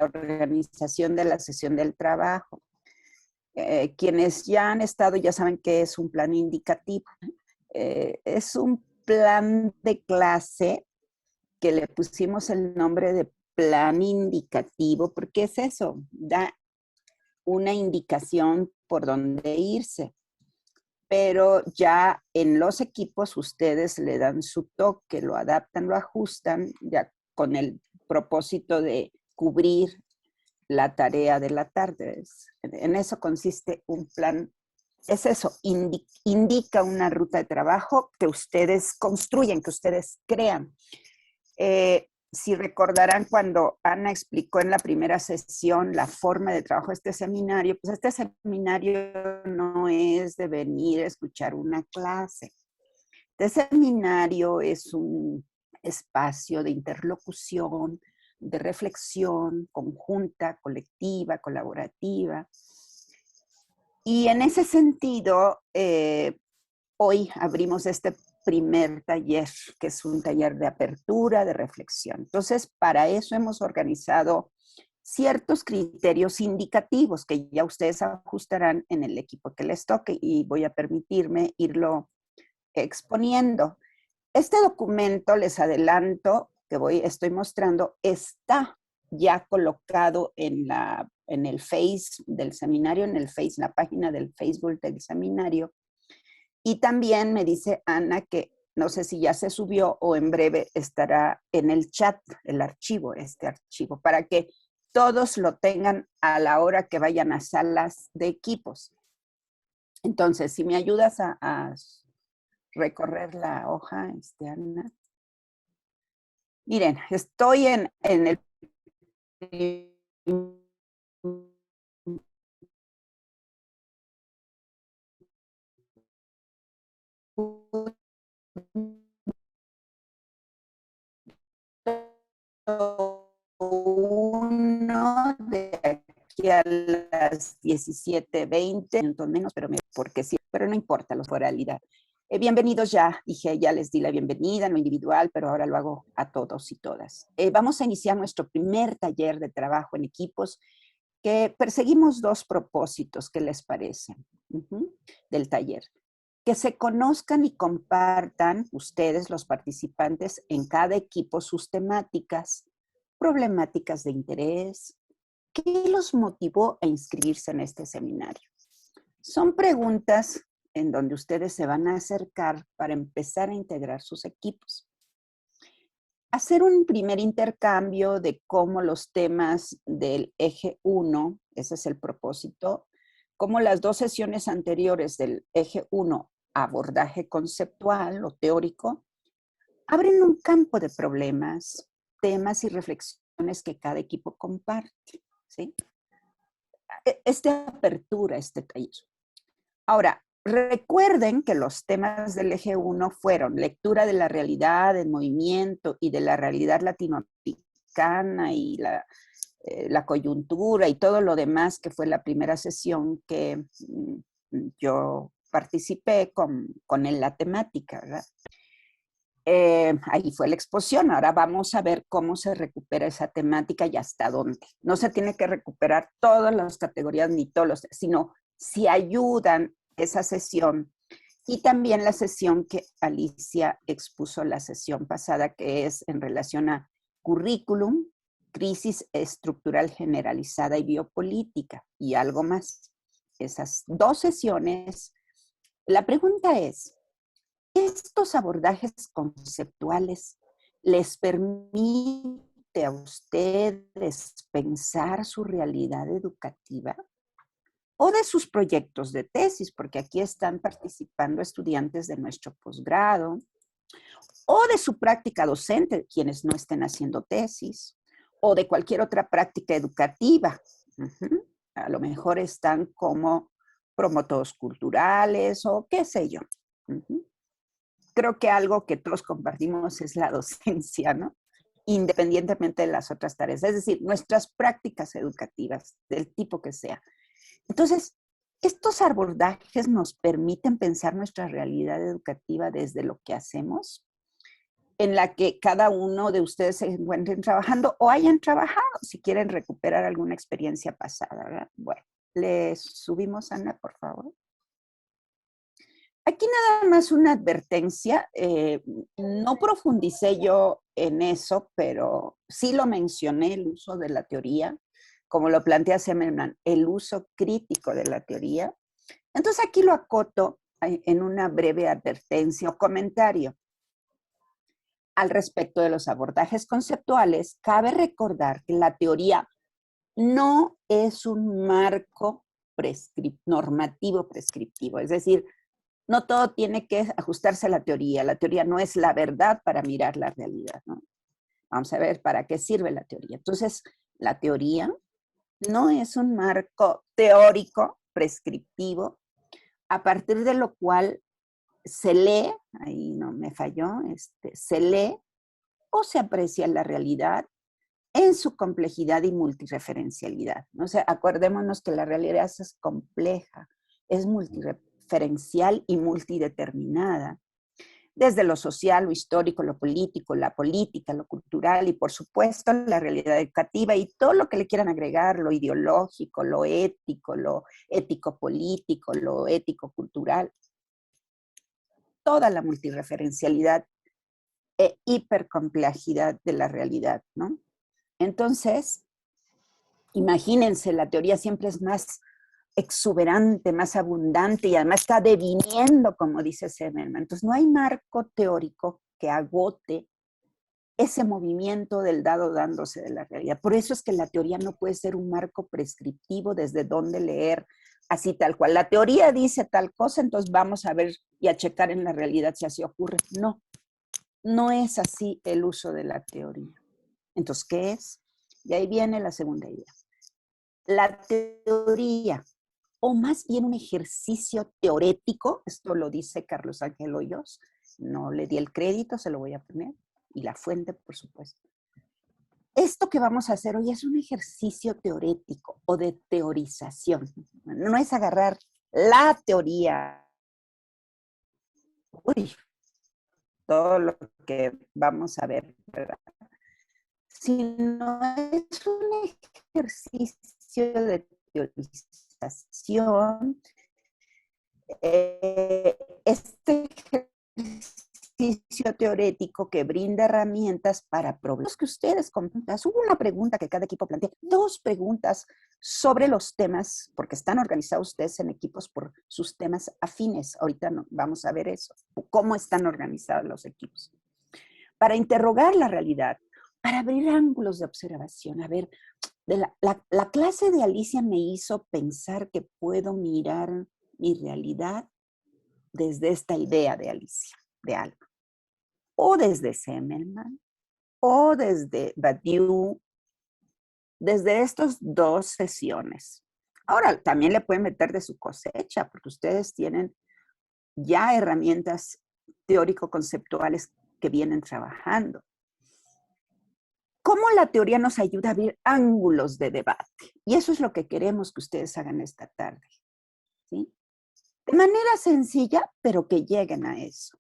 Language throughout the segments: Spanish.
organización de la sesión del trabajo. Quienes ya han estado ya saben que es un plan indicativo. Es un plan de clase que le pusimos el nombre de plan indicativo, porque es eso, da una indicación por dónde irse. Pero ya en los equipos ustedes le dan su toque, lo adaptan, lo ajustan, ya con el propósito de cubrir la tarea de la tarde. En eso consiste un plan. Es eso, indica una ruta de trabajo que ustedes construyen, que ustedes crean. Si recordarán cuando Ana explicó en la primera sesión la forma de trabajo de este seminario, pues este seminario no es de venir a escuchar una clase. Este seminario es un espacio de interlocución, de reflexión conjunta, colectiva, colaborativa. Y en ese sentido, hoy abrimos este primer taller, que es un taller de apertura, de reflexión. Entonces, para eso hemos organizado ciertos criterios indicativos que ya ustedes ajustarán en el equipo que les toque y voy a permitirme irlo exponiendo. Este documento, les adelanto, que estoy mostrando, está ya colocado en el Face del seminario, en la página del Facebook del seminario. Y también me dice Ana que no sé si ya se subió o en breve estará en el chat el archivo, este archivo, para que todos lo tengan a la hora que vayan a salas de equipos. Entonces, si me ayudas a recorrer la hoja, Ana. Miren, estoy en el uno de aquí a las 17:20, minutos menos, porque sí, pero no importa la oralidad. Bienvenidos ya, dije, ya les di la bienvenida en lo individual, pero ahora lo hago a todos y todas. Vamos a iniciar nuestro primer taller de trabajo en equipos, que perseguimos dos propósitos. ¿Qué les parece? Del taller. Que se conozcan y compartan ustedes, los participantes, en cada equipo sus temáticas, problemáticas de interés. ¿Qué los motivó a inscribirse en este seminario? Son preguntas en donde ustedes se van a acercar para empezar a integrar sus equipos. Hacer un primer intercambio de cómo los temas del eje 1, ese es el propósito, como las dos sesiones anteriores del eje 1, abordaje conceptual o teórico, abren un campo de problemas, temas y reflexiones que cada equipo comparte, ¿sí? Apertura, este taller. Ahora, recuerden que los temas del eje 1 fueron lectura de la realidad en movimiento y de la realidad latinoamericana y la coyuntura y todo lo demás, que fue la primera sesión que yo participé con la temática, ¿verdad? Ahí fue la exposición. Ahora vamos a ver cómo se recupera esa temática y hasta dónde. No se tiene que recuperar todas las categorías ni todos sino si ayudan esa sesión. Y también la sesión que Alicia expuso la sesión pasada, que es en relación a currículum, crisis estructural generalizada y biopolítica, y algo más. Esas dos sesiones. La pregunta es, ¿estos abordajes conceptuales les permite a ustedes pensar su realidad educativa o de sus proyectos de tesis? Porque aquí están participando estudiantes de nuestro posgrado, o de su práctica docente, quienes no estén haciendo tesis, o de cualquier otra práctica educativa. A lo mejor están como promotores culturales o qué sé yo. Creo que algo que todos compartimos es la docencia, ¿no? Independientemente de las otras tareas, es decir, nuestras prácticas educativas, del tipo que sea. Entonces, estos abordajes nos permiten pensar nuestra realidad educativa desde lo que hacemos. en la que cada uno de ustedes se encuentren trabajando o hayan trabajado, si quieren recuperar alguna experiencia pasada, ¿verdad? Bueno, les subimos, Ana, por favor. Aquí nada más una advertencia, no profundicé yo en eso, pero sí lo mencioné, el uso de la teoría, como lo plantea Zimmerman, el uso crítico de la teoría. Entonces aquí lo acoto en una breve advertencia o comentario. Al respecto de los abordajes conceptuales, cabe recordar que la teoría no es un marco normativo prescriptivo, es decir, no todo tiene que ajustarse a la teoría no es la verdad para mirar la realidad, ¿no? Vamos a ver para qué sirve la teoría. Entonces, la teoría no es un marco teórico prescriptivo a partir de lo cual se lee, ahí no me falló, se lee o se aprecia la realidad en su complejidad y multireferencialidad. O sea, acordémonos que la realidad es compleja, es multireferencial y multideterminada, desde lo social, lo histórico, lo político, la política, lo cultural y por supuesto la realidad educativa y todo lo que le quieran agregar, lo ideológico, lo ético político, lo ético cultural, toda la multireferencialidad e hipercomplejidad de la realidad, ¿no? Entonces, imagínense, la teoría siempre es más exuberante, más abundante y además está deviniendo, como dice Zimmerman. Entonces, no hay marco teórico que agote ese movimiento del dado dándose de la realidad. Por eso es que la teoría no puede ser un marco prescriptivo desde donde leer así tal cual. La teoría dice tal cosa, entonces vamos a ver y a checar en la realidad si así ocurre. No, no es así el uso de la teoría. Entonces, ¿qué es? Y ahí viene la segunda idea. La teoría, o más bien un ejercicio teorético, esto lo dice Carlos Ángel Hoyos, no le di el crédito, se lo voy a poner, y la fuente, por supuesto. Esto que vamos a hacer hoy es un ejercicio teorético o de teorización. No es agarrar la teoría, uy, todo lo que vamos a ver, ¿verdad? Sino es un ejercicio de teorización. Este ejercicio teórico que brinda herramientas para problemas que ustedes comentan. Hubo una pregunta que cada equipo plantea, dos preguntas sobre los temas, porque están organizados ustedes en equipos por sus temas afines. Ahorita no, vamos a ver eso, cómo están organizados los equipos. Para interrogar la realidad, para abrir ángulos de observación. A ver, la clase de Alicia me hizo pensar que puedo mirar mi realidad desde esta idea de Alicia, de algo. O desde Zimmerman, o desde Badiou, desde estas dos sesiones. Ahora, también le pueden meter de su cosecha, porque ustedes tienen ya herramientas teórico-conceptuales que vienen trabajando. ¿Cómo la teoría nos ayuda a abrir ángulos de debate? Y eso es lo que queremos que ustedes hagan esta tarde, ¿sí? De manera sencilla, pero que lleguen a eso,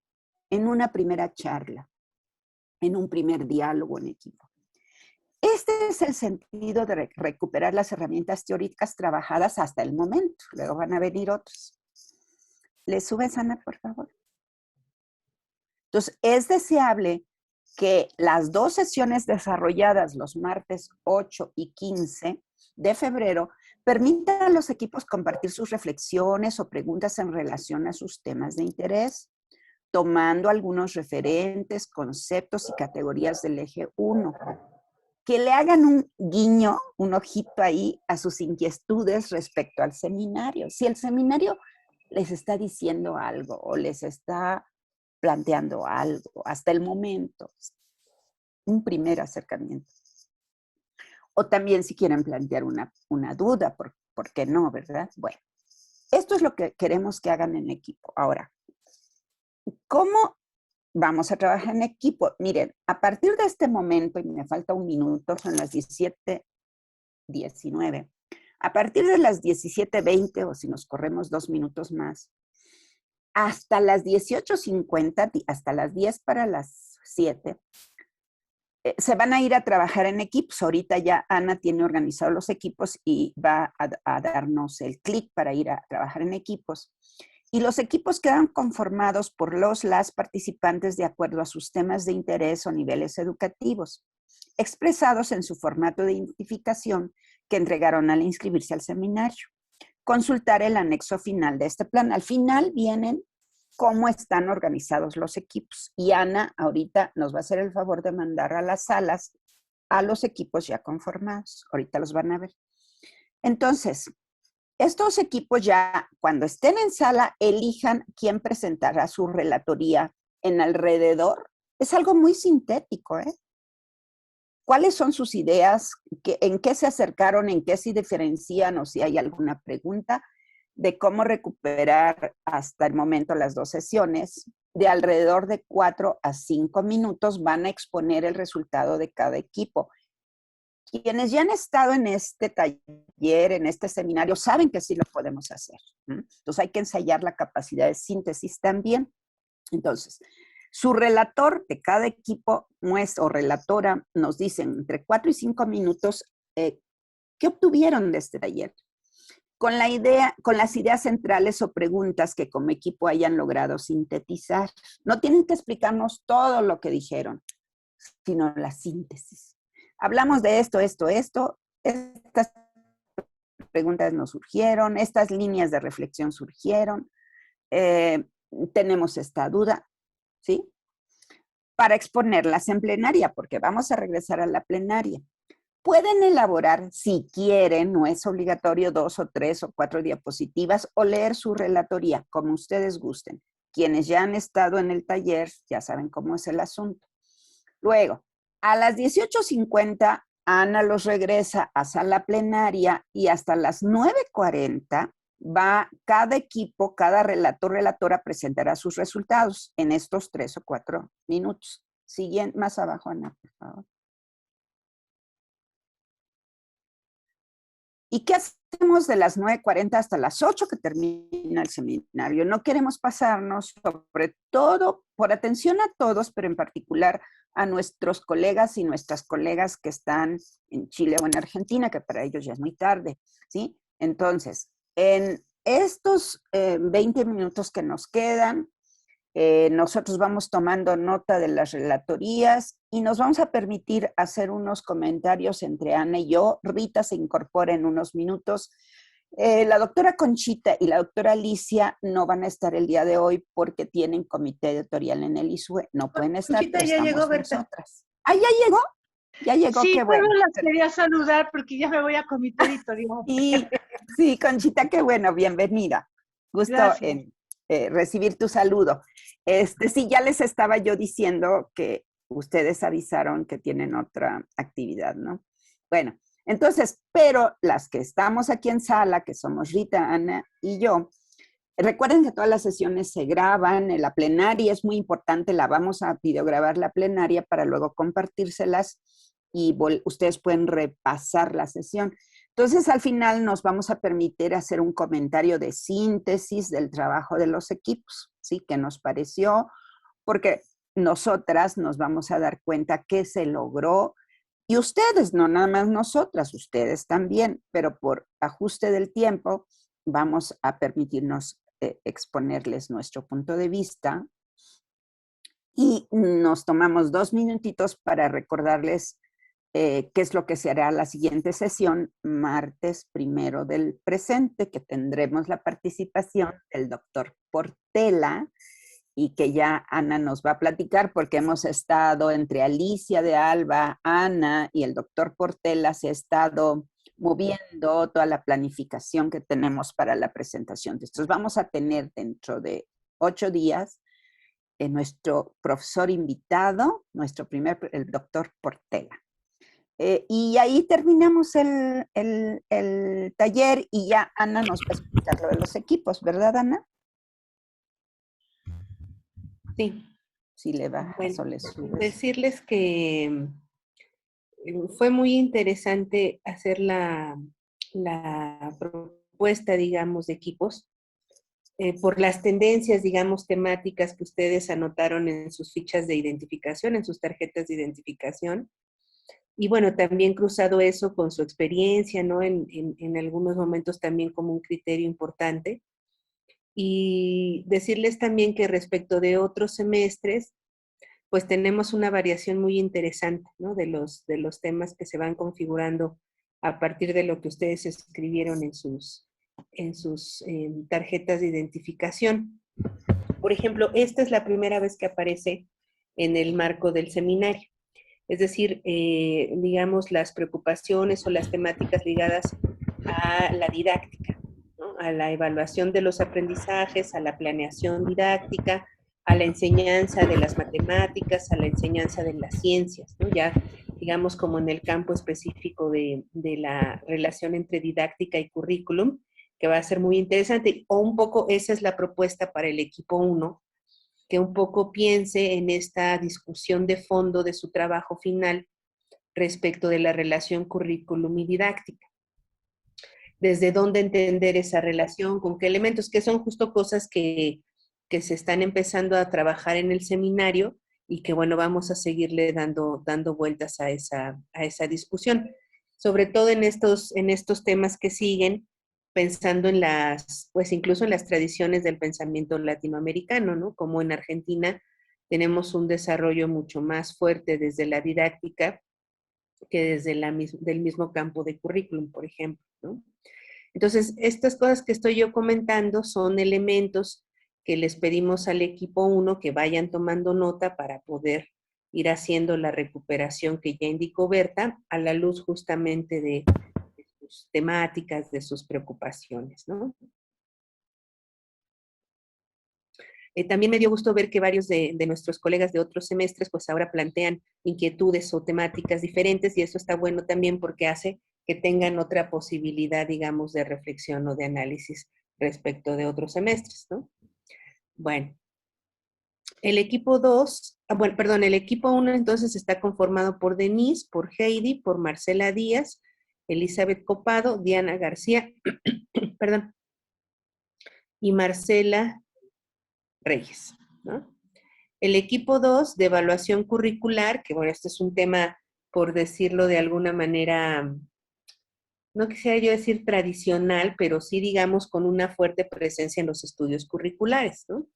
en una primera charla, en un primer diálogo en equipo. Este es el sentido de recuperar las herramientas teóricas trabajadas hasta el momento. Luego van a venir otros. ¿Le subes, Ana, por favor? Entonces, es deseable que las dos sesiones desarrolladas los martes 8 y 15 de febrero permitan a los equipos compartir sus reflexiones o preguntas en relación a sus temas de interés, tomando algunos referentes, conceptos y categorías del eje 1. Que le hagan un guiño, un ojito ahí a sus inquietudes respecto al seminario. Si el seminario les está diciendo algo o les está planteando algo hasta el momento, un primer acercamiento. O también si quieren plantear una duda, ¿por qué no, verdad? Bueno, esto es lo que queremos que hagan en equipo. Ahora, ¿cómo vamos a trabajar en equipo? Miren, a partir de este momento, y me falta un minuto, son las 17:19. A partir de las 17:20, o si nos corremos 2 minutos más, hasta las 18:50, hasta las 10 para las 7, se van a ir a trabajar en equipos. Ahorita ya Ana tiene organizados los equipos y va a darnos el clic para ir a trabajar en equipos. Y los equipos quedan conformados por las participantes de acuerdo a sus temas de interés o niveles educativos, expresados en su formato de identificación que entregaron al inscribirse al seminario. Consultar el anexo final de este plan. Al final vienen cómo están organizados los equipos. Y Ana ahorita nos va a hacer el favor de mandar a las salas a los equipos ya conformados. Ahorita los van a ver. Entonces, estos equipos ya, cuando estén en sala, elijan quién presentará su relatoría en alrededor. Es algo muy sintético, ¿eh? ¿Cuáles son sus ideas? ¿En qué se acercaron? ¿En qué se diferencian? O si hay alguna pregunta de cómo recuperar hasta el momento las 2 sesiones. De alrededor de 4 a 5 minutos van a exponer el resultado de cada equipo. Quienes ya han estado en este taller, en este seminario, saben que sí lo podemos hacer. Entonces hay que ensayar la capacidad de síntesis también. Entonces, su relator de cada equipo o relatora nos dicen entre 4 y 5 minutos qué obtuvieron de este taller. Con las ideas centrales o preguntas que como equipo hayan logrado sintetizar. No tienen que explicarnos todo lo que dijeron, sino la síntesis. Hablamos de esto, estas preguntas nos surgieron, estas líneas de reflexión surgieron, tenemos esta duda, ¿sí? Para exponerlas en plenaria, porque vamos a regresar a la plenaria. Pueden elaborar, si quieren, no es obligatorio, 2 o 3 o 4 diapositivas o leer su relatoría, como ustedes gusten. Quienes ya han estado en el taller ya saben cómo es el asunto. Luego, a las 18:50, Ana los regresa a sala plenaria y hasta las 9:40 va cada equipo, cada relator, relatora presentará sus resultados en estos 3 o 4 minutos. Siguiente, más abajo, Ana, por favor. ¿Y qué hacemos de las 9:40 hasta las 8 que termina el seminario? No queremos pasarnos, sobre todo, por atención a todos, pero en particular a nuestros colegas y nuestras colegas que están en Chile o en Argentina, que para ellos ya es muy tarde, ¿sí? Entonces, en estos 20 minutos que nos quedan, nosotros vamos tomando nota de las relatorías y nos vamos a permitir hacer unos comentarios entre Ana y yo. Rita se incorpora en unos minutos. La doctora Conchita y la doctora Alicia no van a estar el día de hoy porque tienen comité editorial en el ISUE. No pueden estar, Conchita pero ya estamos llegó, Berta. nosotras. ¿Ah, ya llegó? Ya llegó, Sí, qué bueno. solo las quería saludar porque ya me voy a comité editorial. Y sí, Conchita, qué bueno, bienvenida. Gusto Gracias. en recibir tu saludo. Sí, ya les estaba yo diciendo que ustedes avisaron que tienen otra actividad, ¿no? Bueno, entonces, pero las que estamos aquí en sala, que somos Rita, Ana y yo, recuerden que todas las sesiones se graban, en la plenaria es muy importante, la vamos a videograbar la plenaria para luego compartírselas y ustedes pueden repasar la sesión. Entonces, al final nos vamos a permitir hacer un comentario de síntesis del trabajo de los equipos, ¿sí? ¿Qué nos pareció? Porque nosotras nos vamos a dar cuenta que se logró y ustedes, no nada más nosotras, ustedes también, pero por ajuste del tiempo vamos a permitirnos exponerles nuestro punto de vista y nos tomamos 2 minutitos para recordarles qué es lo que se hará la siguiente sesión, martes 1 del presente, que tendremos la participación del doctor Portela y que ya Ana nos va a platicar porque hemos estado entre Alicia de Alba, Ana y el doctor Portela, se ha estado moviendo toda la planificación que tenemos para la presentación. Entonces vamos a tener dentro de 8 días nuestro profesor invitado, el doctor Portela. Y ahí terminamos el taller y ya Ana nos va a explicar lo de los equipos, ¿verdad, Ana? Sí. Sí, le va. Bueno, decirles que fue muy interesante hacer la propuesta, digamos, de equipos, por las tendencias, digamos, temáticas que ustedes anotaron en sus fichas de identificación, en sus tarjetas de identificación. Y bueno, también cruzado eso con su experiencia, ¿no? En algunos momentos también como un criterio importante. Y decirles también que respecto de otros semestres, pues tenemos una variación muy interesante, ¿no? De los temas que se van configurando a partir de lo que ustedes escribieron en sus tarjetas de identificación. Por ejemplo, esta es la primera vez que aparece en el marco del seminario. Es decir, digamos, las preocupaciones o las temáticas ligadas a la didáctica, ¿no? A la evaluación de los aprendizajes, a la planeación didáctica, a la enseñanza de las matemáticas, a la enseñanza de las ciencias, ¿no? Ya, digamos, como en el campo específico de la relación entre didáctica y currículum, que va a ser muy interesante, o un poco esa es la propuesta para el equipo 1, que un poco piense en esta discusión de fondo de su trabajo final respecto de la relación currículum y didáctica. Desde dónde entender esa relación, con qué elementos, que son justo cosas que se están empezando a trabajar en el seminario y que, bueno, vamos a seguirle dando vueltas a esa discusión. Sobre todo en estos temas que siguen, pensando en pues incluso en las tradiciones del pensamiento latinoamericano, ¿no? Como en Argentina tenemos un desarrollo mucho más fuerte desde la didáctica que desde del mismo campo de currículum, por ejemplo, ¿no? Entonces, estas cosas que estoy yo comentando son elementos que les pedimos al equipo 1 que vayan tomando nota para poder ir haciendo la recuperación que ya indicó Berta, a la luz justamente de sus temáticas, de sus preocupaciones, ¿no? También me dio gusto ver que varios de nuestros colegas de otros semestres pues ahora plantean inquietudes o temáticas diferentes y eso está bueno también porque hace que tengan otra posibilidad, digamos, de reflexión o de análisis respecto de otros semestres, ¿no? Bueno, el equipo 2, el equipo 1 entonces está conformado por Denise, por Heidi, por Marcela Díaz, Elizabeth Copado, Diana García, perdón, y Marcela Reyes, ¿no? El equipo 2 de evaluación curricular, que bueno, este es un tema, por decirlo de alguna manera, no quisiera yo decir tradicional, pero sí digamos con una fuerte presencia en los estudios curriculares, ¿no?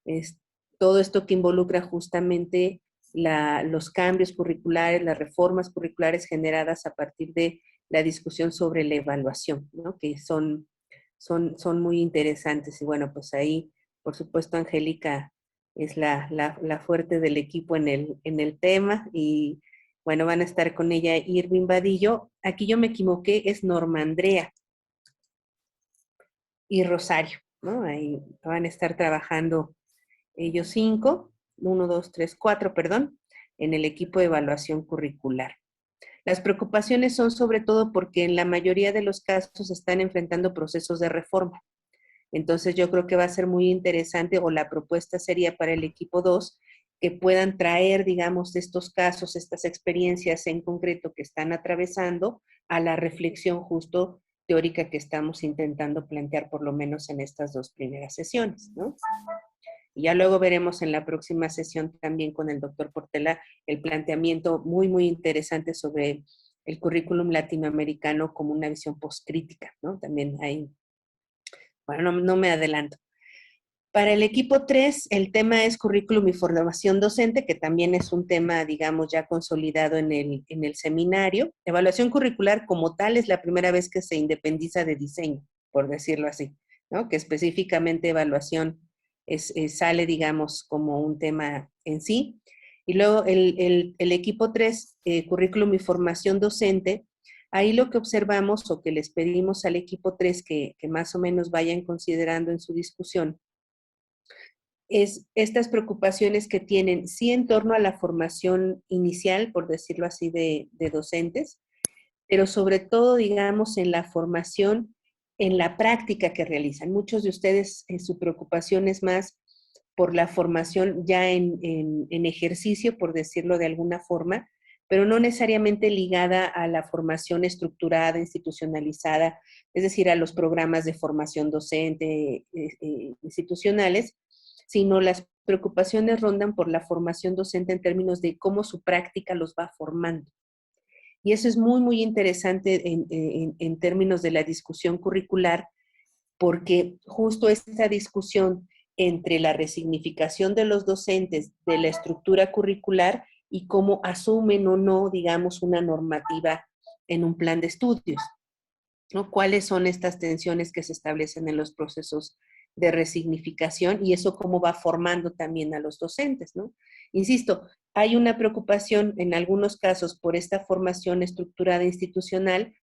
Es todo esto que involucra justamente los cambios curriculares, las reformas curriculares generadas a partir de la discusión sobre la evaluación, ¿no? Que son muy interesantes. Y bueno, pues ahí, por supuesto, Angélica es la fuerte del equipo en el tema y bueno, van a estar con ella Irving Vadillo. Aquí yo me equivoqué, es Norma Andrea y Rosario, ¿no? Ahí van a estar trabajando ellos 5, 1, 2, 3, 4, perdón, en el equipo de evaluación curricular. Las preocupaciones son sobre todo porque en la mayoría de los casos están enfrentando procesos de reforma. Entonces yo creo que va a ser muy interesante o la propuesta sería para el equipo 2 que puedan traer, digamos, estos casos, estas experiencias en concreto que están atravesando a la reflexión justo teórica que estamos intentando plantear por lo menos en estas 2 primeras sesiones, ¿no? Y ya luego veremos en la próxima sesión también con el doctor Portela el planteamiento muy, muy interesante sobre el currículum latinoamericano como una visión postcrítica, ¿no? También hay, bueno, no me adelanto. Para el equipo 3, el tema es currículum y formación docente, que también es un tema, digamos, ya consolidado en el seminario. Evaluación curricular como tal es la primera vez que se independiza de diseño, por decirlo así, ¿no? Que específicamente evaluación sale, digamos, como un tema en sí. Y luego el equipo 3, currículum y formación docente, ahí lo que observamos o que les pedimos al equipo 3 que más o menos vayan considerando en su discusión, es estas preocupaciones que tienen, sí en torno a la formación inicial, por decirlo así, de docentes, pero sobre todo, digamos, en la formación, en la práctica que realizan. Muchos de ustedes, su preocupación es más por la formación ya en ejercicio, por decirlo de alguna forma, pero no necesariamente ligada a la formación estructurada, institucionalizada, es decir, a los programas de formación docente institucionales, sino las preocupaciones rondan por la formación docente en términos de cómo su práctica los va formando. Y eso es muy, muy interesante en términos de la discusión curricular, porque justo esta discusión entre la resignificación de los docentes de la estructura curricular y cómo asumen o no, digamos, una normativa en un plan de estudios, ¿no? ¿Cuáles son estas tensiones que se establecen en los procesos de resignificación y eso cómo va formando también a los docentes, ¿no? Insisto, hay una preocupación en algunos casos por esta formación estructurada institucional,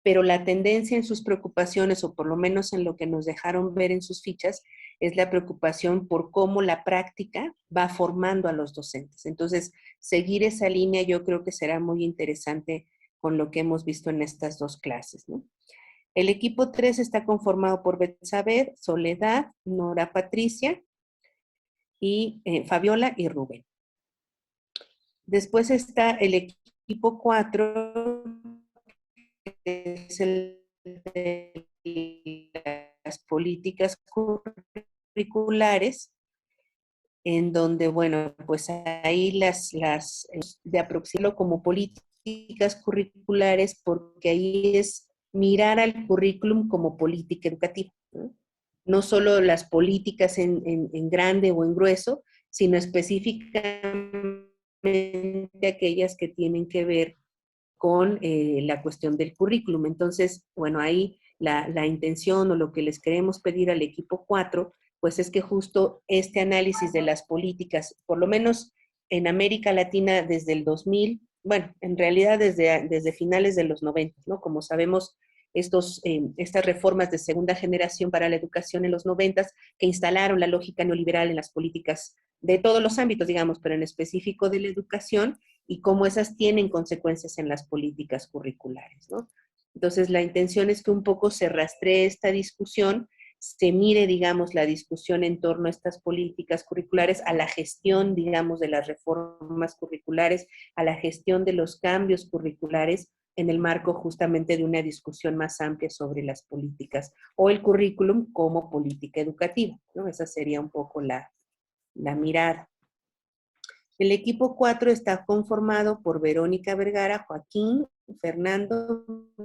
pero la tendencia en sus preocupaciones, o por lo menos en lo que nos dejaron ver en sus fichas, es la preocupación por cómo la práctica va formando a los docentes. Entonces, seguir esa línea yo creo que será muy interesante con lo que hemos visto en estas dos clases, ¿no? El equipo 3 está conformado por Betsabé, Soledad, Nora Patricia, y Fabiola y Rubén. Después está el equipo 4, que es el de las políticas curriculares, en donde, bueno, pues ahí las de aproximarlo como políticas curriculares, porque ahí es mirar al currículum como política educativa, ¿no? No solo las políticas en grande o en grueso, sino específicamente aquellas que tienen que ver con la cuestión del currículum. Entonces, bueno, ahí la intención o lo que les queremos pedir al equipo 4, pues es que justo este análisis de las políticas, por lo menos en América Latina desde el 2000, bueno, en realidad desde finales de los 90, ¿no? Como sabemos, estas reformas de segunda generación para la educación en los 90 que instalaron la lógica neoliberal en las políticas de todos los ámbitos, digamos, pero en específico de la educación, y cómo esas tienen consecuencias en las políticas curriculares, ¿no? Entonces, la intención es que un poco se rastree esta discusión, se mire, digamos, la discusión en torno a estas políticas curriculares, a la gestión, digamos, de las reformas curriculares, a la gestión de los cambios curriculares, en el marco justamente de una discusión más amplia sobre las políticas o el currículum como política educativa, ¿no? Esa sería un poco la mirada. El equipo 4 está conformado por Verónica Vergara, Joaquín, Fernando,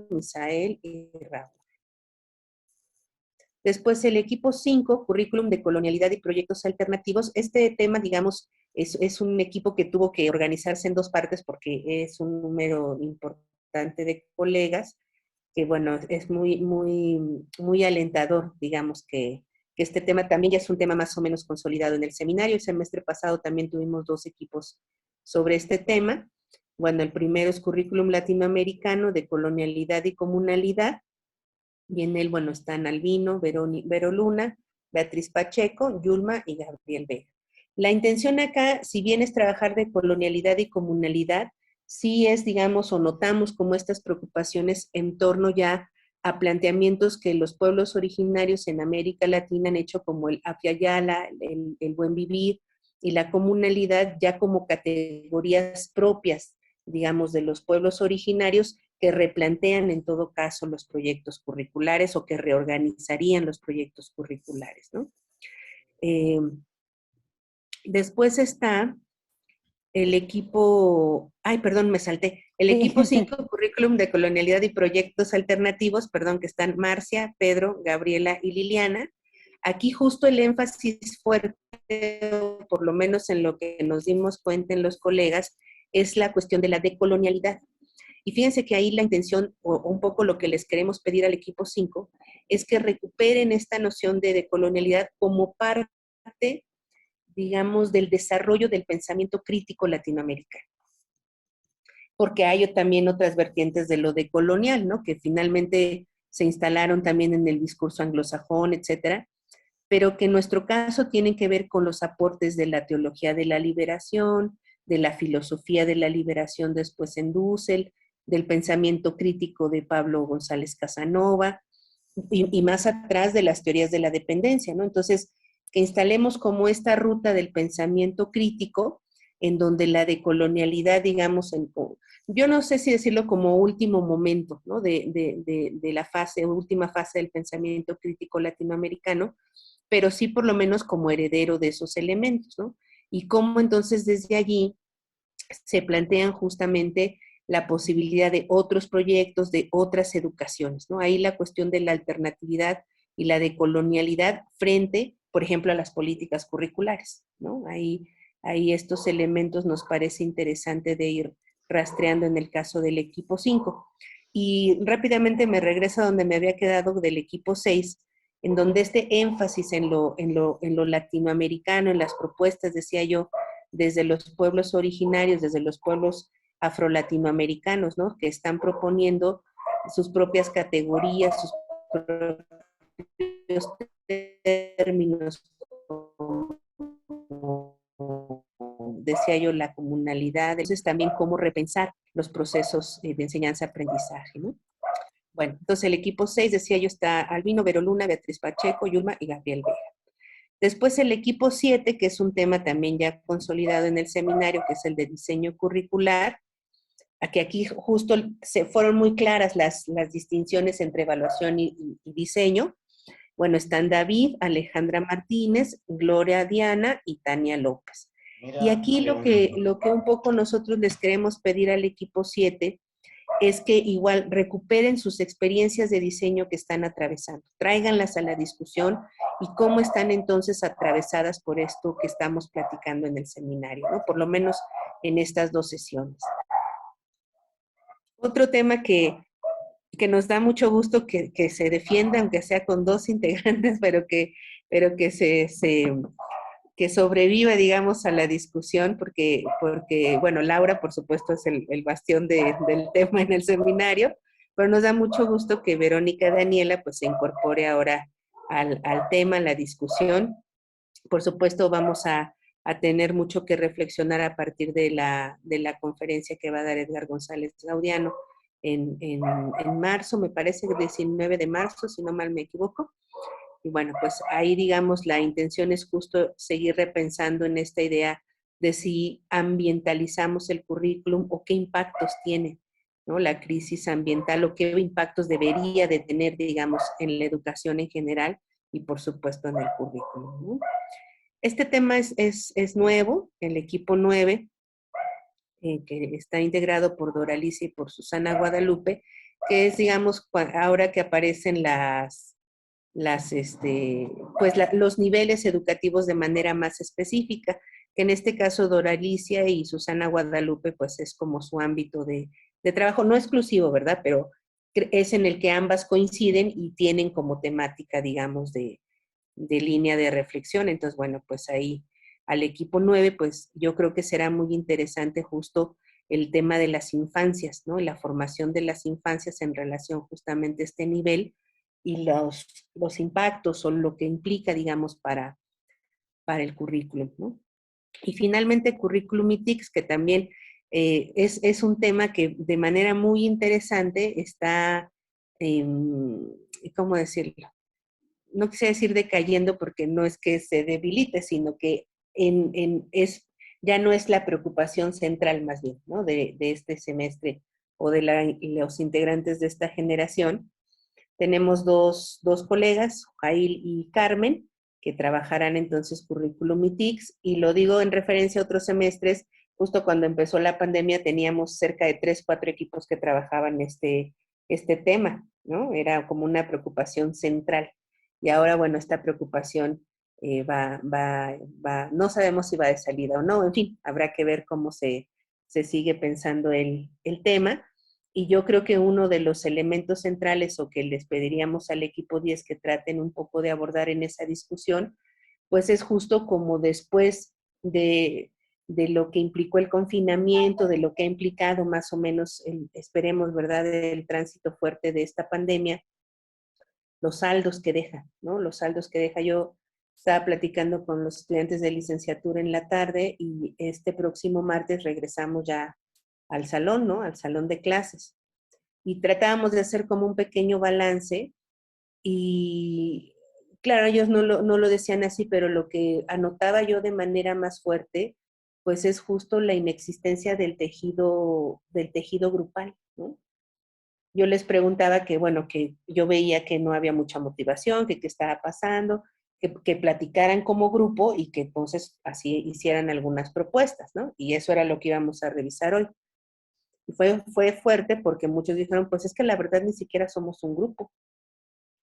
Misael y Raúl. Después el equipo 5, currículum de colonialidad y proyectos alternativos. Este tema, digamos, es un equipo que tuvo que organizarse en dos partes porque es un número importante de colegas, que bueno, es muy alentador, digamos, que este tema también ya es un tema más o menos consolidado en el seminario. El semestre pasado también tuvimos 2 equipos sobre este tema. Bueno, el primero es currículum latinoamericano de colonialidad y comunalidad, y en él, bueno, están Albino, Vero Luna, Beatriz Pacheco, Yulma y Gabriel Vega. La intención acá, si bien es trabajar de colonialidad y comunalidad, sí es, digamos, o notamos como estas preocupaciones en torno ya a planteamientos que los pueblos originarios en América Latina han hecho, como el Apiayala, el buen vivir y la comunalidad, ya como categorías propias, digamos, de los pueblos originarios, que replantean en todo caso los proyectos curriculares o que reorganizarían los proyectos curriculares, ¿no? Después está el equipo, me salté, el equipo 5, currículum de colonialidad y proyectos alternativos, que están Marcia, Pedro, Gabriela y Liliana. Aquí justo el énfasis fuerte, por lo menos en lo que nos dimos cuenta en los colegas, es la cuestión de la decolonialidad. Y fíjense que ahí la intención, o un poco lo que les queremos pedir al equipo 5, es que recuperen esta noción de decolonialidad como parte, digamos, del desarrollo del pensamiento crítico latinoamericano. Porque hay también otras vertientes de lo decolonial, ¿no? Que finalmente se instalaron también en el discurso anglosajón, etcétera, pero que en nuestro caso tienen que ver con los aportes de la teología de la liberación, de la filosofía de la liberación después en Dussel, del pensamiento crítico de Pablo González Casanova, y más atrás de las teorías de la dependencia, ¿no? Entonces, que instalemos como esta ruta del pensamiento crítico en donde la decolonialidad, digamos, yo no sé si decirlo como último momento, ¿no? de la última fase del pensamiento crítico latinoamericano, pero sí por lo menos como heredero de esos elementos, ¿no? Y cómo entonces desde allí se plantean justamente la posibilidad de otros proyectos, de otras educaciones, ¿no? Ahí la cuestión de la alternatividad y la decolonialidad frente, por ejemplo, a las políticas curriculares, ¿no? Ahí estos elementos nos parece interesante de ir rastreando en el caso del equipo 5. Y rápidamente me regreso a donde me había quedado del equipo 6, en donde este énfasis en lo latinoamericano, en las propuestas, decía yo, desde los pueblos originarios, desde los pueblos afrolatinoamericanos, ¿no? Que están proponiendo sus propias categorías, sus propios términos, como decía yo, la comunalidad. Entonces también cómo repensar los procesos de enseñanza-aprendizaje, ¿no? Bueno, entonces el equipo 6, decía yo, está Albino, Vero Luna, Beatriz Pacheco, Yulma y Gabriel Vega. Después el equipo 7, que es un tema también ya consolidado en el seminario, que es el de diseño curricular, aquí justo se fueron muy claras las distinciones entre evaluación y diseño. Bueno, están David, Alejandra Martínez, Gloria Diana y Tania López. Y aquí lo que un poco nosotros les queremos pedir al equipo 7 es que igual recuperen sus experiencias de diseño que están atravesando, tráiganlas a la discusión y cómo están entonces atravesadas por esto que estamos platicando en el seminario, ¿no? Por lo menos en estas 2 sesiones. Otro tema que nos da mucho gusto que se defienda, aunque sea con 2 integrantes, pero que que sobreviva, digamos, a la discusión, porque bueno, Laura, por supuesto, es el bastión del tema en el seminario, pero nos da mucho gusto que Verónica Daniela, pues, se incorpore ahora al tema, a la discusión. Por supuesto, vamos a tener mucho que reflexionar a partir de la conferencia que va a dar Edgar González Gaudiano en marzo, me parece, el 19 de marzo, si no mal me equivoco. Y bueno, pues ahí, digamos, la intención es justo seguir repensando en esta idea de si ambientalizamos el currículum o qué impactos tiene, ¿no? La crisis ambiental o qué impactos debería de tener, digamos, en la educación en general y por supuesto en el currículum, ¿no? Este tema es nuevo, el equipo 9, que está integrado por Doralicia y por Susana Guadalupe, que es, digamos, ahora que aparecen los niveles educativos de manera más específica, que en este caso Doralicia y Susana Guadalupe, pues es como su ámbito de trabajo, no exclusivo, ¿verdad? Pero es en el que ambas coinciden y tienen como temática, digamos, de línea de reflexión. Entonces, bueno, pues ahí al equipo 9, pues yo creo que será muy interesante justo el tema de las infancias, ¿no? La formación de las infancias en relación justamente a este nivel y los impactos o lo que implica, digamos, para el currículum, ¿no? Y finalmente, Curriculum ITICS, que también es un tema que de manera muy interesante está, ¿cómo decirlo? No quisiera decir decayendo porque no es que se debilite, sino que ya no es la preocupación central más bien, ¿no? de este semestre o de los integrantes de esta generación. Tenemos dos colegas, Jail y Carmen, que trabajarán entonces Curriculum ITICS, y lo digo en referencia a otros semestres. Justo cuando empezó la pandemia teníamos cerca de 3, 4 equipos que trabajaban este tema, ¿no? Era como una preocupación central. Y ahora, bueno, esta preocupación no sabemos si va de salida o no, en fin, habrá que ver cómo se sigue pensando el tema. Y yo creo que uno de los elementos centrales o que les pediríamos al equipo 10 que traten un poco de abordar en esa discusión, pues es justo como después de lo que implicó el confinamiento, de lo que ha implicado más o menos, esperemos, ¿verdad?, el tránsito fuerte de esta pandemia, los saldos que deja, ¿no? Los saldos que deja. Yo estaba platicando con los estudiantes de licenciatura en la tarde y este próximo martes regresamos ya al salón, ¿no? Al salón de clases. Y tratábamos de hacer como un pequeño balance y, claro, ellos no lo decían así, pero lo que anotaba yo de manera más fuerte pues es justo la inexistencia del tejido grupal, ¿no? Yo les preguntaba que, bueno, que yo veía que no había mucha motivación, que qué estaba pasando, que platicaran como grupo y que entonces así hicieran algunas propuestas, ¿no? Y eso era lo que íbamos a revisar hoy. Y fue fuerte porque muchos dijeron, pues es que la verdad ni siquiera somos un grupo.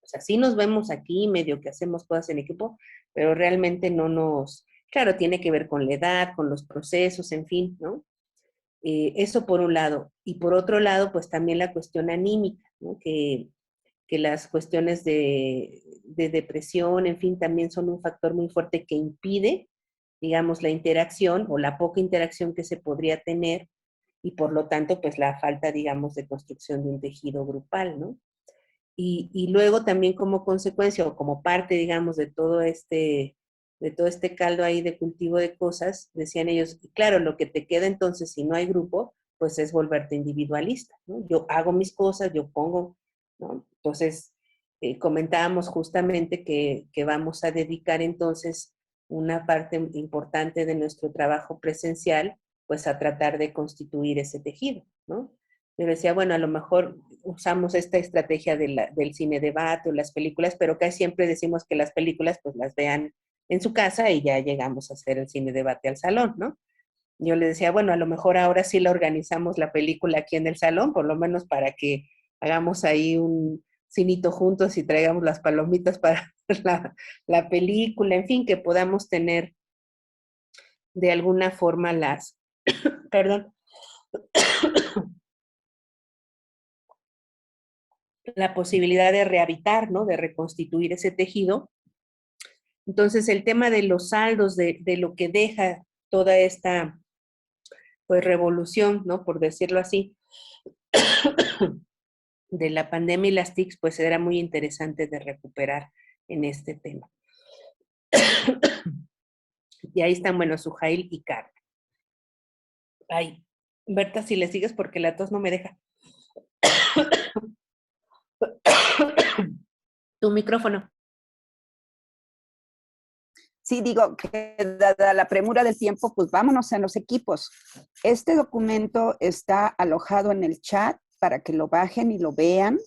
O sea, sí nos vemos aquí, medio que hacemos cosas en equipo, pero realmente no nos... Claro, tiene que ver con la edad, con los procesos, en fin, ¿no? Eso por un lado. Y por otro lado, pues también la cuestión anímica, ¿no? Que las cuestiones de depresión, en fin, también son un factor muy fuerte que impide, digamos, la interacción o la poca interacción que se podría tener y por lo tanto, pues la falta, digamos, de construcción de un tejido grupal, ¿no? Y luego también como consecuencia o como parte, digamos, de todo este caldo ahí de cultivo de cosas, decían ellos, claro, lo que te queda entonces si no hay grupo, pues es volverte individualista, ¿no? Yo hago mis cosas, yo pongo, ¿no? Entonces, comentábamos justamente que vamos a dedicar entonces una parte importante de nuestro trabajo presencial, pues a tratar de constituir ese tejido, ¿no? Yo decía, bueno, a lo mejor usamos esta estrategia del cine debate o las películas, pero casi siempre decimos que las películas pues las vean en su casa y ya llegamos a hacer el cine debate al salón, ¿no? Yo le decía, bueno, a lo mejor ahora sí la organizamos la película aquí en el salón, por lo menos para que hagamos ahí un cinito juntos y traigamos las palomitas para la película, en fin, que podamos tener de alguna forma perdón, la posibilidad de rehabitar, ¿no? De reconstituir ese tejido. Entonces, el tema de los saldos, de lo que deja toda esta, pues, revolución, ¿no? Por decirlo así, de la pandemia y las TICs, pues era muy interesante de recuperar en este tema. Y ahí están, bueno, Sujail y Carmen. Ay, Berta, si le sigues porque la tos no me deja. Tu micrófono. Sí, digo que dada la premura del tiempo, pues vámonos en los equipos. Este documento está alojado en el chat para que lo bajen y lo vean.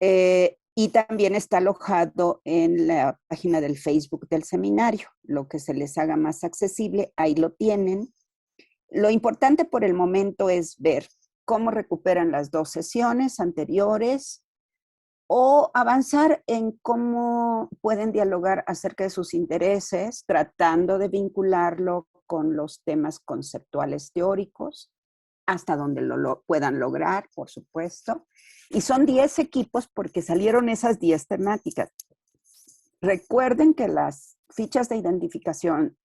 Y también está alojado en la página del Facebook del seminario. Lo que se les haga más accesible, ahí lo tienen. Lo importante por el momento es ver cómo recuperan las 2 sesiones anteriores o avanzar en cómo pueden dialogar acerca de sus intereses, tratando de vincularlo con los temas conceptuales teóricos, hasta donde lo puedan lograr, por supuesto. Y son 10 equipos porque salieron esas 10 temáticas. Recuerden que las fichas de identificación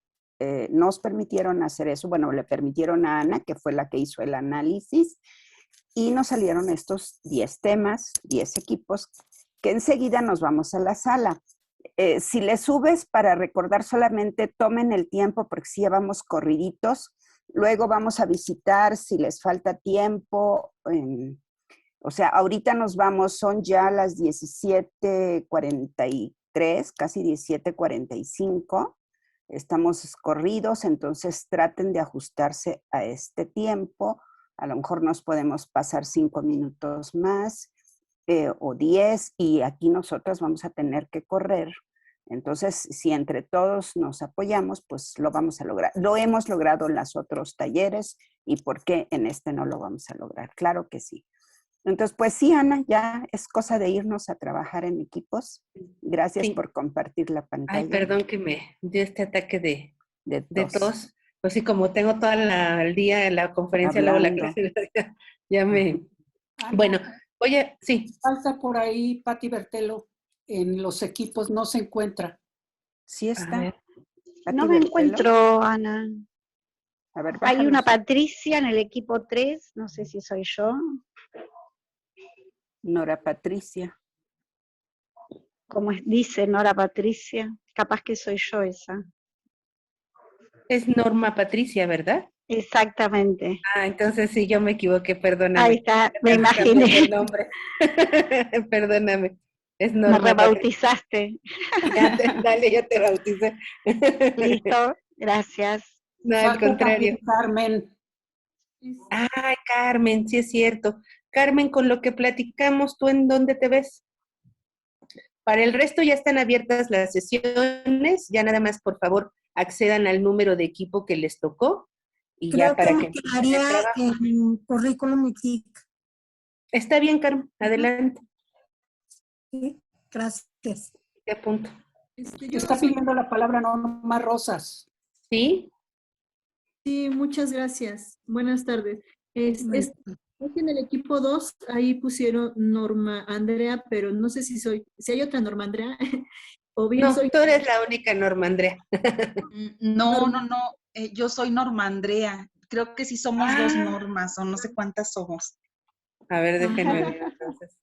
nos permitieron hacer eso. Bueno, le permitieron a Ana, que fue la que hizo el análisis, y nos salieron estos 10 temas, 10 equipos, que enseguida nos vamos a la sala. Si le subes para recordar solamente, tomen el tiempo porque sí, ya vamos corriditos. Luego vamos a visitar si les falta tiempo. O sea, ahorita nos vamos, son ya las 17:43, casi 17:45. Estamos corridos, entonces traten de ajustarse a este tiempo. A lo mejor nos podemos pasar 5 minutos más o 10 y aquí nosotros vamos a tener que correr. Entonces, si entre todos nos apoyamos, pues lo vamos a lograr. Lo hemos logrado en los otros talleres y ¿por qué en este no lo vamos a lograr? Claro que sí. Entonces, pues sí, Ana, ya es cosa de irnos a trabajar en equipos. Gracias por compartir la pantalla. Ay, perdón que me dio este ataque de tos. tos. Pues sí, como tengo todo el día en la conferencia, luego la clase, ya me... Ana, bueno, oye, sí. Falta por ahí Pati Bertelo en los equipos, no se encuentra. Sí está. No me encuentro, Ana. A ver, hay una Patricia en el equipo 3, no sé si soy yo. Nora Patricia. Como dice Nora Patricia, capaz que soy yo esa. Es Norma Patricia, ¿verdad? Exactamente. Ah, entonces sí, yo me equivoqué, perdóname. Ahí está, me imaginé. El nombre. Perdóname. Es Norma. Me rebautizaste. Dale, yo te bauticé. Listo, gracias. No, al Falta contrario. también Carmen. Ay, Carmen, sí es cierto. Carmen, con lo que platicamos, ¿tú en dónde te ves? Para el resto ya están abiertas las sesiones, ya nada más, por favor, accedan al número de equipo que les tocó y ya Creo que para que me empiecen el quedaría trabajo. en currículum y TIC. Está bien, Carmen, adelante, ¿Sí? Gracias. te apunto. Yo está pidiendo la palabra Norma Rosas. ¿Sí? Sí, muchas gracias. Buenas tardes. Es que en el equipo 2, ahí pusieron Norma Andrea, pero no sé si hay otra Norma Andrea, o bien No, soy tú eres la única, Norma Andrea. No, yo soy Norma Andrea. Creo que sí somos dos normas o no sé cuántas somos. A ver, déjenme ver entonces.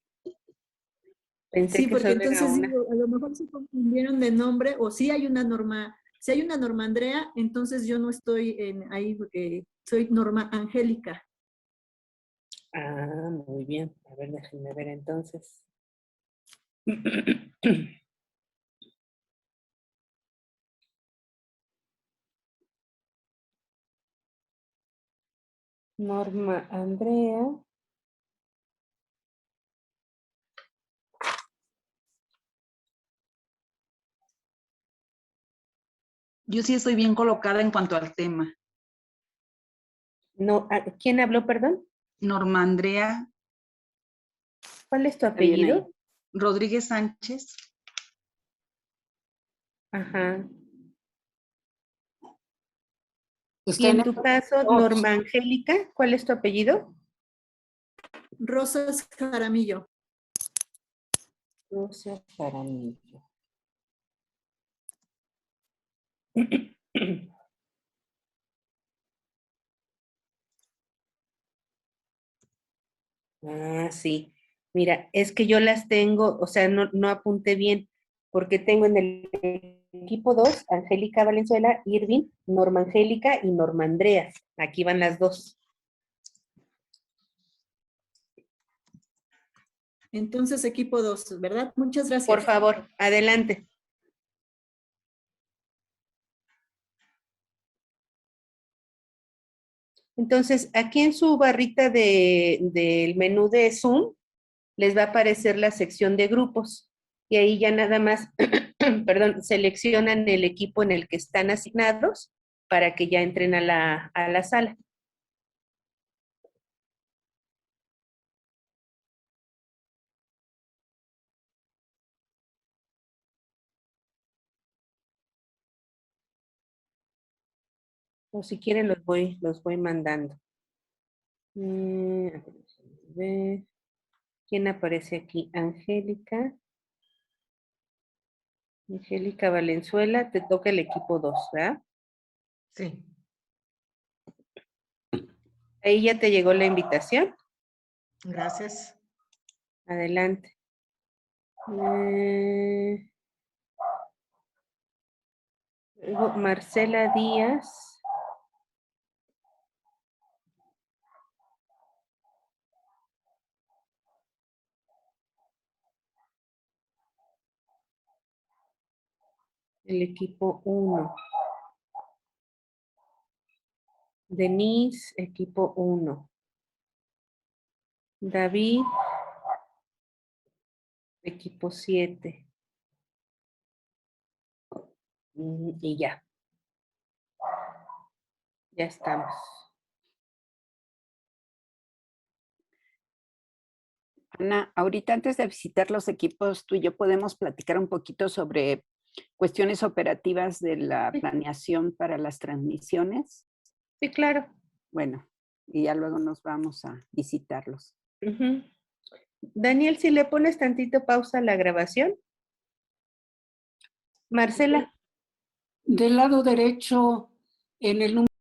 Pensé Sí, que porque solo era entonces una. digo, a lo mejor se confundieron de nombre, o si hay una Norma Andrea, entonces yo no estoy ahí, soy Norma Angélica. Ah, muy bien. A ver, déjenme ver entonces. Norma Andrea. Yo sí estoy bien colocada en cuanto al tema. No, ¿quién habló, perdón? Norma Andrea ¿Cuál es tu Está bien ahí. apellido? Rodríguez Sánchez. Ajá. Y Está en en tu caso, dos. Norma Angélica, ¿cuál es tu apellido? Rosas Jaramillo. Rosa Jaramillo. Ah, sí. Mira, es que yo las tengo, o sea, no apunté bien, porque tengo en el equipo 2, Angélica Valenzuela, Irving, Norma Angélica y Norma Andrea. Aquí van las dos. Entonces, equipo 2, ¿verdad? Muchas gracias. Por favor, adelante. Entonces, aquí en su barrita del menú de Zoom, les va a aparecer la sección de grupos y ahí ya nada más, perdón, seleccionan el equipo en el que están asignados para que ya entren a la sala. O si quieren los voy mandando. A ver, ¿quién aparece aquí? Angélica. Angélica Valenzuela, te toca el equipo 2, ¿verdad? Sí. Ahí ya te llegó la invitación. Gracias. Adelante. Luego Marcela Díaz. El equipo 1. Denise, equipo 1. David, equipo 7. Y ya. Ya estamos. Ana, ahorita antes de visitar los equipos, tú y yo podemos platicar un poquito sobre cuestiones operativas de la Sí. planeación para las transmisiones. Sí, claro. Bueno, y ya luego nos vamos a visitarlos. Ujú. Daniel, si le pones tantito pausa a la grabación. Marcela. Del lado derecho, en el número